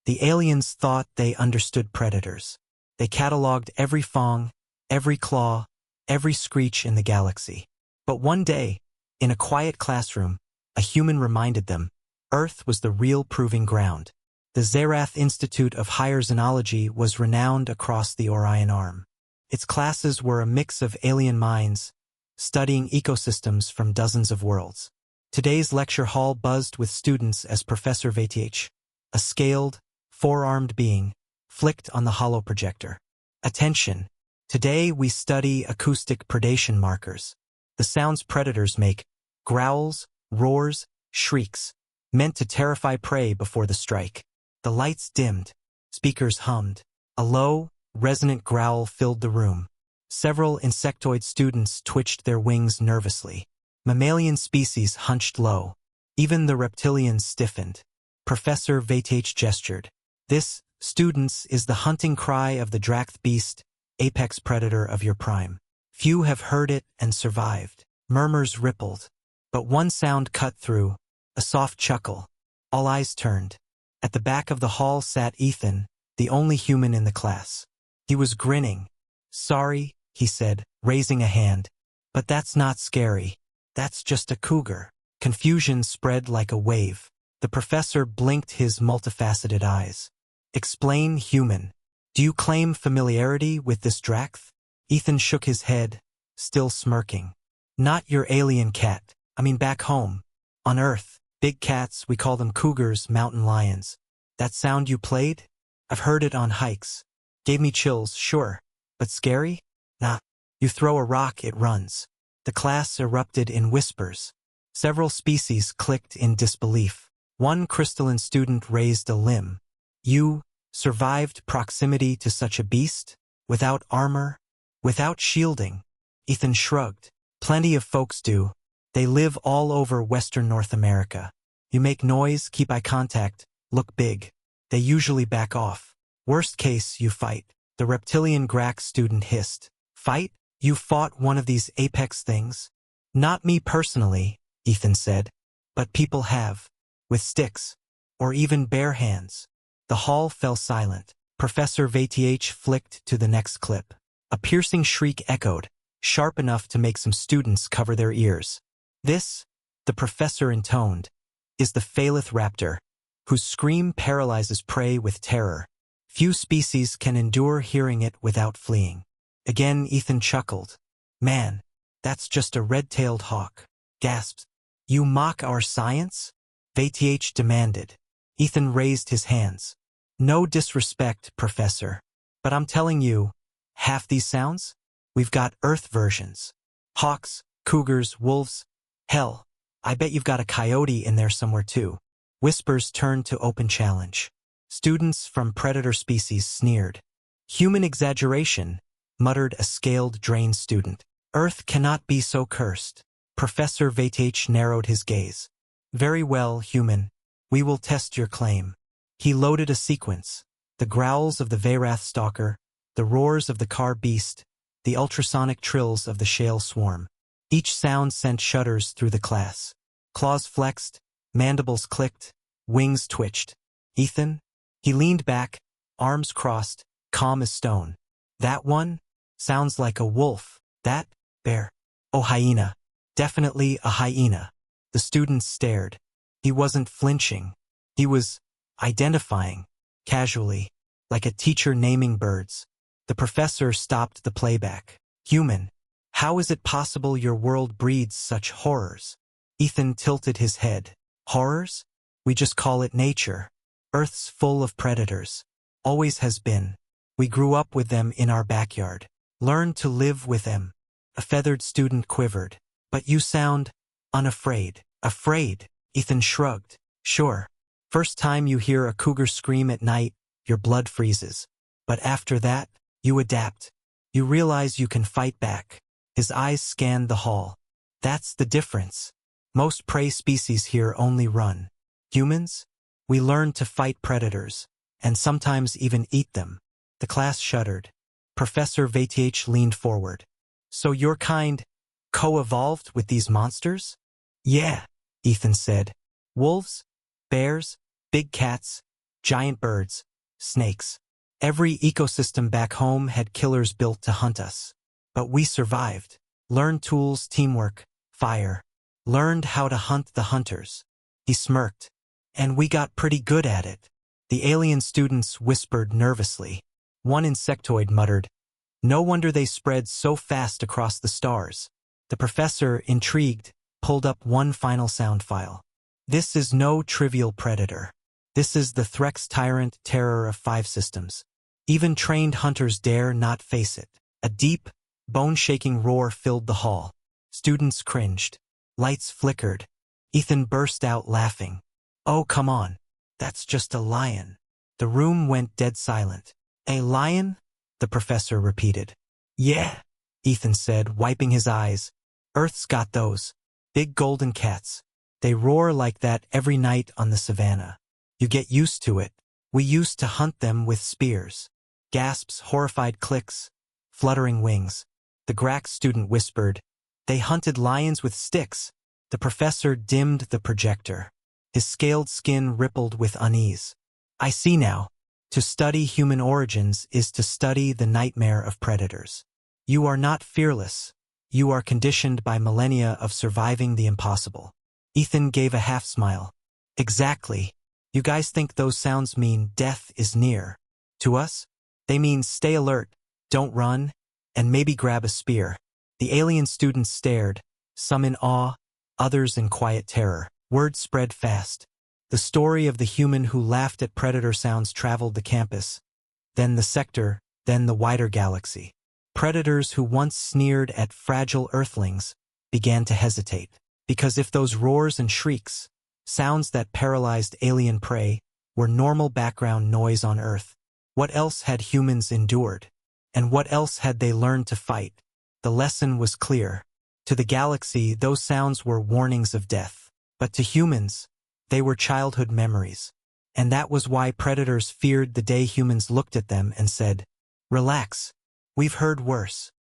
The aliens thought they understood predators. They cataloged every fong, every claw, every screech in the galaxy. But one day, in a quiet classroom, a human reminded them, Earth was the real proving ground. The Zerath Institute of Higher Xenology was renowned across the Orion Arm. Its classes were a mix of alien minds, studying ecosystems from dozens of worlds. Today's lecture hall buzzed with students as Professor VTH, a scaled, four-armed being, flicked on the hollow projector. Attention! Today we study acoustic predation markers. The sounds predators make, growls, roars, shrieks, meant to terrify prey before the strike. The lights dimmed. Speakers hummed. A low, resonant growl filled the room. Several insectoid students twitched their wings nervously. Mammalian species hunched low. Even the reptilians stiffened. Professor VTH gestured. This, students, is the hunting cry of the Dract beast, apex predator of your prime. Few have heard it and survived. Murmurs rippled. But one sound cut through, a soft chuckle. All eyes turned. At the back of the hall sat Ethan, the only human in the class. He was grinning. Sorry, he said, raising a hand. But that's not scary. That's just a cougar. Confusion spread like a wave. The professor blinked his multifaceted eyes. Explain, human. Do you claim familiarity with this Dract? Ethan shook his head, still smirking. Not your alien cat. I mean back home. On Earth, big cats, we call them cougars, mountain lions. That sound you played? I've heard it on hikes. Gave me chills, sure. But scary? Nah. You throw a rock, it runs. The class erupted in whispers. Several species clicked in disbelief. One crystalline student raised a limb. You survived proximity to such a beast? Without armor? Without shielding? Ethan shrugged. Plenty of folks do. They live all over Western North America. You make noise, keep eye contact, look big. They usually back off. Worst case, you fight. The reptilian Grax student hissed. Fight? You fought one of these apex things? Not me personally, Ethan said. But people have. With sticks. Or even bare hands. The hall fell silent. Professor VTH flicked to the next clip. A piercing shriek echoed, sharp enough to make some students cover their ears. This, the professor intoned, is the Phalith raptor, whose scream paralyzes prey with terror. Few species can endure hearing it without fleeing. Again Ethan chuckled. Man, that's just a red-tailed hawk. Gasped. You mock our science? VTH demanded. Ethan raised his hands. No disrespect, Professor. But I'm telling you, half these sounds? We've got Earth versions. Hawks, cougars, wolves. Hell, I bet you've got a coyote in there somewhere too. Whispers turned to open challenge. Students from predator species sneered. Human exaggeration, muttered a scaled drain student. Earth cannot be so cursed. Professor VTH narrowed his gaze. Very well, human. We will test your claim. He loaded a sequence. The growls of the Veyrath stalker, the roars of the car beast, the ultrasonic trills of the shale swarm. Each sound sent shudders through the class. Claws flexed, mandibles clicked, wings twitched. Ethan? He leaned back, arms crossed, calm as stone. That one? Sounds like a wolf. That? Bear. Oh, hyena. Definitely a hyena. The students stared. He wasn't flinching. He was identifying, casually, like a teacher naming birds. The professor stopped the playback. Human. How is it possible your world breeds such horrors? Ethan tilted his head. Horrors? We just call it nature. Earth's full of predators. Always has been. We grew up with them in our backyard. Learned to live with them. A feathered student quivered. But you sound unafraid. Afraid? Ethan shrugged. Sure. First time you hear a cougar scream at night, your blood freezes. But after that, you adapt. You realize you can fight back. His eyes scanned the hall. That's the difference. Most prey species here only run. Humans? We learn to fight predators, and sometimes even eat them. The class shuddered. Professor VTH leaned forward. So your kind co-evolved with these monsters? Yeah, Ethan said. Wolves, bears, big cats, giant birds, snakes. Every ecosystem back home had killers built to hunt us. But we survived. Learned tools, teamwork, fire. Learned how to hunt the hunters. He smirked. And we got pretty good at it. The alien students whispered nervously. One insectoid muttered, "No wonder they spread so fast across the stars." The professor, intrigued, pulled up one final sound file. "This is no trivial predator. This is the Threx tyrant terror of 5 systems. Even trained hunters dare not face it." A deep, bone-shaking roar filled the hall. Students cringed. Lights flickered. Ethan burst out laughing. "Oh, come on. That's just a lion." The room went dead silent. "A lion?" the professor repeated. "Yeah," Ethan said, wiping his eyes. "Earth's got those. Big golden cats. They roar like that every night on the savannah. You get used to it. We used to hunt them with spears." Gasps, horrified clicks, fluttering wings. The Grax student whispered, "They hunted lions with sticks." The professor dimmed the projector. His scaled skin rippled with unease. "I see now. To study human origins is to study the nightmare of predators. You are not fearless. You are conditioned by millennia of surviving the impossible." Ethan gave a half-smile. "Exactly. You guys think those sounds mean death is near. To us, they mean stay alert, don't run, and maybe grab a spear." The alien students stared, some in awe, others in quiet terror. Word spread fast. The story of the human who laughed at predator sounds traveled the campus, then the sector, then the wider galaxy. Predators who once sneered at fragile earthlings began to hesitate. Because if those roars and shrieks, sounds that paralyzed alien prey, were normal background noise on Earth, what else had humans endured? And what else had they learned to fight? The lesson was clear. To the galaxy, those sounds were warnings of death. But to humans, they were childhood memories. And that was why predators feared the day humans looked at them and said, "Relax. We've heard worse."